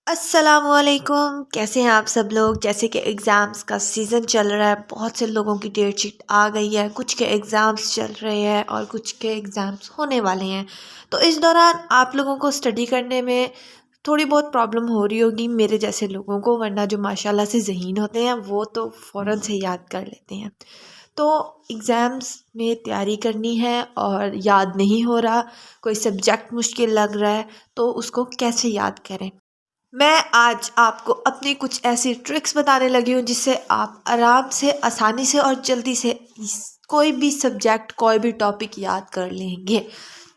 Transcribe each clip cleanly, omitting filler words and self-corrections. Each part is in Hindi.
अस्सलामुअलैकुम। कैसे हैं आप सब लोग। जैसे कि एग्ज़ाम्स का सीज़न चल रहा है, बहुत से लोगों की डेट शीट आ गई है, कुछ के एग्ज़ाम्स चल रहे हैं और कुछ के एग्ज़ाम्स होने वाले हैं। तो इस दौरान आप लोगों को स्टडी करने में थोड़ी बहुत प्रॉब्लम हो रही होगी मेरे जैसे लोगों को, वरना जो माशाल्लाह से ज़हीन होते हैं वो तो फ़ौरन से याद कर लेते हैं। तो एग्ज़ाम्स में तैयारी करनी है और याद नहीं हो रहा, कोई सब्जेक्ट मुश्किल लग रहा है, तो उसको कैसे याद करें। मैं आज आपको अपनी कुछ ऐसी ट्रिक्स बताने लगी हूँ जिससे आप आराम से, आसानी से और जल्दी से कोई भी सब्जेक्ट, कोई भी टॉपिक याद कर लेंगे।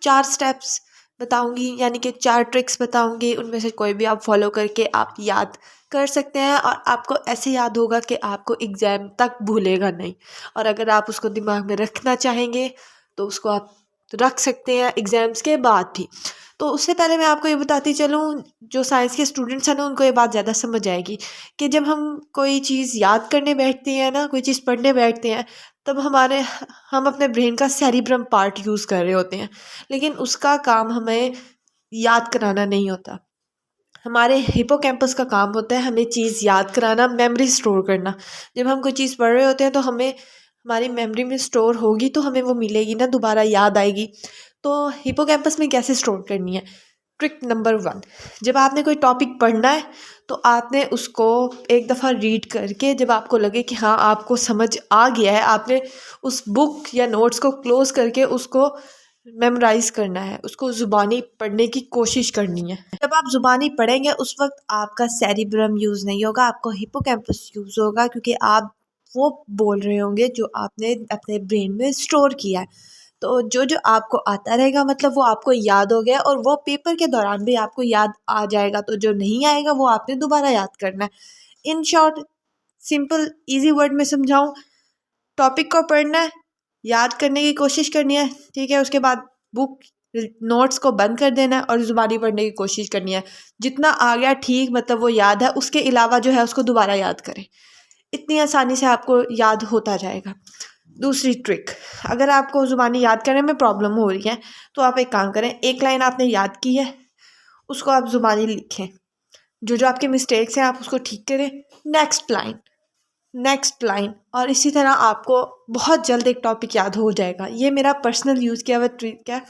4 स्टेप्स बताऊंगी, यानी कि 4 ट्रिक्स बताऊंगी, उनमें से कोई भी आप फॉलो करके आप याद कर सकते हैं और आपको ऐसे याद होगा कि आपको एग्ज़ाम तक भूलेगा नहीं। और अगर आप उसको दिमाग में रखना चाहेंगे तो उसको आप रख सकते हैं एग्ज़ाम्स के बाद भी। तो उससे पहले मैं आपको ये बताती चलूँ, जो साइंस के स्टूडेंट्स हैं ना, उनको ये बात ज़्यादा समझ आएगी कि जब हम कोई चीज़ याद करने बैठते हैं ना, कोई चीज़ पढ़ने बैठते हैं, तब हम अपने ब्रेन का सेरिब्रम पार्ट यूज़ कर रहे होते हैं, लेकिन उसका काम हमें याद कराना नहीं होता। हमारे हिपोकैम्पस का काम होता है हमें चीज़ याद कराना, मेमोरी स्टोर करना। जब हम कोई चीज़ पढ़ रहे होते हैं तो हमें हमारी मेमोरी में स्टोर होगी, तो हमें वो मिलेगी ना, दोबारा याद आएगी। तो हिपोकैम्पस में कैसे स्टोर करनी है। ट्रिक नंबर 1, जब आपने कोई टॉपिक पढ़ना है तो आपने उसको एक दफ़ा रीड करके, जब आपको लगे कि हाँ आपको समझ आ गया है, आपने उस बुक या नोट्स को क्लोज करके उसको मेमोराइज करना है, उसको ज़ुबानी पढ़ने की कोशिश करनी है। जब आप ज़ुबानी पढ़ेंगे उस वक्त आपका सेरिब्रम यूज़ नहीं होगा, आपको हिपोकैम्पस यूज़ होगा, क्योंकि आप वो बोल रहे होंगे जो आपने अपने ब्रेन में स्टोर किया है। तो जो जो आपको आता रहेगा, मतलब वो आपको याद हो गया और वो पेपर के दौरान भी आपको याद आ जाएगा। तो जो नहीं आएगा वो आपने दोबारा याद करना है। In short, simple easy word में समझाऊं, टॉपिक को पढ़ना है, याद करने की कोशिश करनी है, ठीक है। उसके बाद बुक नोट्स को बंद कर देना है और ज़ुबानी पढ़ने की कोशिश करनी है। जितना आ गया ठीक, मतलब वो याद है, उसके अलावा जो है उसको दोबारा याद करें। इतनी आसानी से आपको याद होता जाएगा। दूसरी ट्रिक, अगर आपको ज़ुबानी याद करने में प्रॉब्लम हो रही है तो आप एक काम करें, एक लाइन आपने याद की है उसको आप ज़ुबानी लिखें, जो जो आपके मिस्टेक्स हैं आप उसको ठीक करें। नेक्स्ट लाइन, नेक्स्ट लाइन, और इसी तरह आपको बहुत जल्द एक टॉपिक याद हो जाएगा। ये मेरा पर्सनल यूज़ किया हुआ ट्रिक है।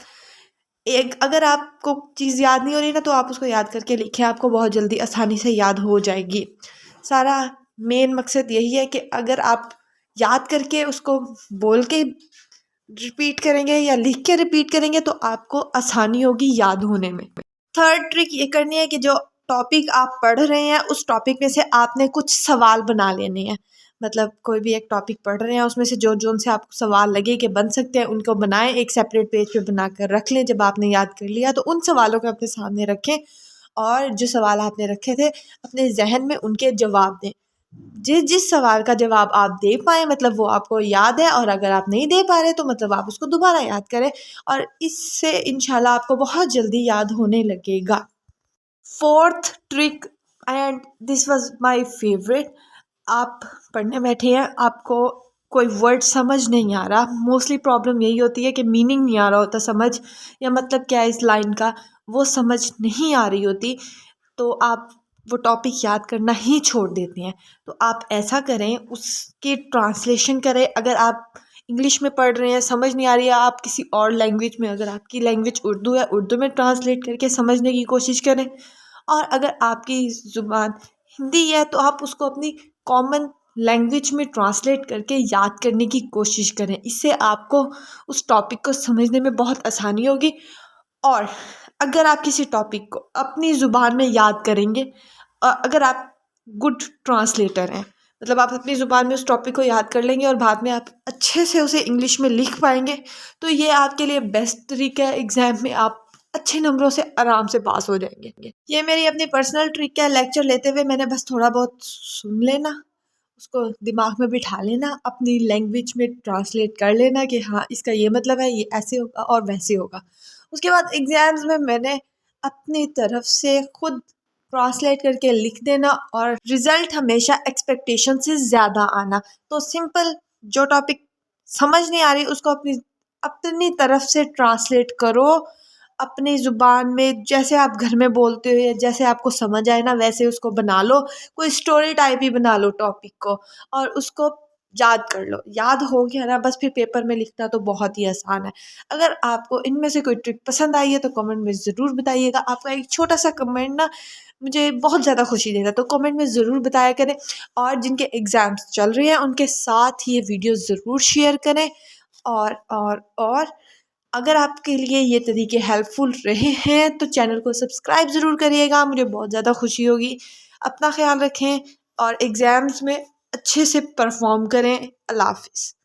एक अगर आपको चीज़ याद नहीं हो रही ना, तो आप उसको याद करके लिखें, आपको बहुत जल्दी आसानी से याद हो जाएगी। सारा मेन मकसद यही है कि अगर आप याद करके उसको बोल के रिपीट करेंगे या लिख के रिपीट करेंगे तो आपको आसानी होगी याद होने में। थर्ड ट्रिक ये करनी है कि जो टॉपिक आप पढ़ रहे हैं उस टॉपिक में से आपने कुछ सवाल बना लेने हैं। मतलब कोई भी एक टॉपिक पढ़ रहे हैं, उसमें से जो जो उनसे आपको सवाल लगे कि बन सकते हैं, उनको बनाएं, एक सेपरेट पेज पे बना कर रख लें। जब आपने याद कर लिया तो उन सवालों को अपने सामने रखें और जो सवाल आपने रखे थे अपने जहन में उनके जवाब दें। जिस जिस सवाल का जवाब आप दे पाए, मतलब वो आपको याद है, और अगर आप नहीं दे पा रहे तो मतलब आप उसको दोबारा याद करें, और इससे इंशाल्लाह आपको बहुत जल्दी याद होने लगेगा। Fourth trick, and this was my favourite, आप पढ़ने बैठे हैं, आपको कोई वर्ड समझ नहीं आ रहा, मोस्टली प्रॉब्लम यही होती है कि मीनिंग नहीं आ रहा होता समझ, या मतलब क्या है इस लाइन का वो समझ नहीं आ रही होती, तो आप वो टॉपिक याद करना ही छोड़ देते हैं। तो आप ऐसा करें, उसकी ट्रांसलेशन करें। अगर आप इंग्लिश में पढ़ रहे हैं, समझ नहीं आ रही है, आप किसी और लैंग्वेज में, अगर आपकी लैंग्वेज उर्दू है, उर्दू में ट्रांसलेट करके समझने की कोशिश करें। और अगर आपकी ज़ुबान हिंदी है तो आप उसको अपनी कॉमन लैंग्वेज में ट्रांसलेट करके याद करने की कोशिश करें। इससे आपको उस टॉपिक को समझने में बहुत आसानी होगी। और अगर आप किसी टॉपिक को अपनी ज़ुबान में याद करेंगे, अगर आप गुड ट्रांसलेटर हैं, मतलब आप अपनी ज़ुबान में उस टॉपिक को याद कर लेंगे और बाद में आप अच्छे से उसे इंग्लिश में लिख पाएंगे, तो ये आपके लिए बेस्ट तरीका है। एग्ज़ाम में आप अच्छे नंबरों से आराम से पास हो जाएंगे। ये मेरी अपनी पर्सनल ट्रिक है। लेक्चर लेते हुए मैंने बस थोड़ा बहुत सुन लेना, उसको दिमाग में बिठा लेना, अपनी लैंग्वेज में ट्रांसलेट कर लेना कि हाँ इसका ये मतलब है, ये ऐसे होगा और वैसे होगा। उसके बाद एग्ज़ाम्स में मैंने अपनी तरफ से खुद ट्रांसलेट करके लिख देना, और रिज़ल्ट हमेशा एक्सपेक्टेशन से ज़्यादा आना। तो सिंपल, जो टॉपिक समझ नहीं आ रही उसको अपनी अपनी तरफ से ट्रांसलेट करो, अपनी ज़ुबान में जैसे आप घर में बोलते हो या जैसे आपको समझ आए ना वैसे उसको बना लो, कोई स्टोरी टाइप ही बना लो टॉपिक को, और उसको याद कर लो। याद हो गया ना बस, फिर पेपर में लिखना तो बहुत ही आसान है। अगर आपको इनमें से कोई ट्रिक पसंद आई है तो कमेंट में ज़रूर बताइएगा। आपका एक छोटा सा कमेंट ना मुझे बहुत ज़्यादा खुशी देगा, तो कमेंट में ज़रूर बताया करें। और जिनके एग्ज़ाम्स चल रहे हैं उनके साथ ये वीडियो ज़रूर शेयर करें। और अगर आपके लिए ये तरीके हेल्पफुल रहे हैं तो चैनल को सब्सक्राइब ज़रूर करिएगा, मुझे बहुत ज़्यादा खुशी होगी। अपना ख्याल रखें और एग्ज़ाम्स में अच्छे से परफॉर्म करें। अल्लाह हाफ़िज़।